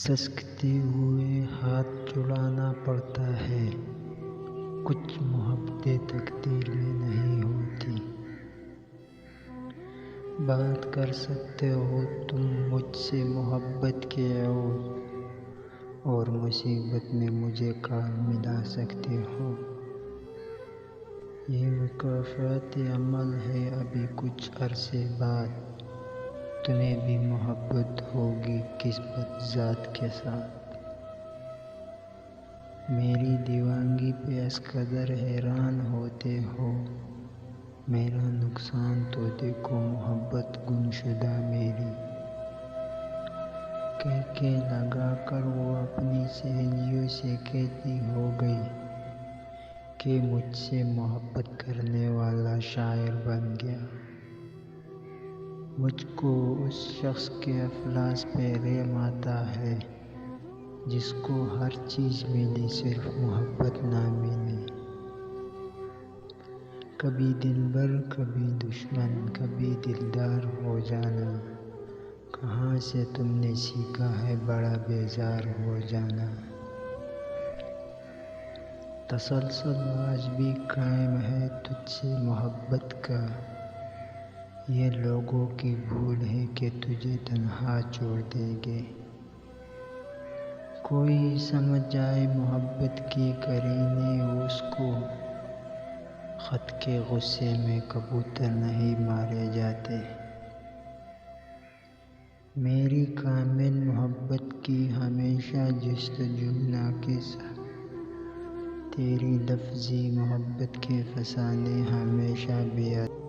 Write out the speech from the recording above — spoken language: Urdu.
سسکتے ہوئے ہاتھ چھڑانا پڑتا ہے، کچھ محبتیں تقدیر میں نہیں ہوتی۔ بات کر سکتے ہو تم مجھ سے محبت کے عوض، اور مصیبت میں مجھے کام ملا سکتے ہو۔ یہ مکافات عمل ہے، ابھی کچھ عرصے بعد تمہیں بھی محبت ہوگی کسبت ذات کے ساتھ۔ میری دیوانگی پہ اس قدر حیران ہوتے ہو، میرا نقصان تو دیکھو محبت گمشدہ میری۔ کہہ لگا کر وہ اپنی سہیلیوں سے کہتی ہو گئی کہ مجھ سے محبت کرنے والا شاعر بن گیا۔ مجھ کو اس شخص کے افلاس پہ رحم آتا ہے جس کو ہر چیز ملی صرف محبت نہ ملی۔ کبھی دلبر کبھی دشمن کبھی دلدار ہو جانا، کہاں سے تم نے سیکھا ہے بڑا بیزار ہو جانا۔ تسلسل آج بھی قائم ہے تجھ سے محبت کا، یہ لوگوں کی بھول ہے کہ تجھے تنہا چھوڑ دیں گے۔ کوئی سمجھ جائے محبت کی قرینے اس کو، خط کے غصے میں کبوتر نہیں مارے جاتے۔ میری کامل محبت کی ہمیشہ جستجو ناقص، تیری لفظی محبت کے فسانے ہمیشہ بے عدد۔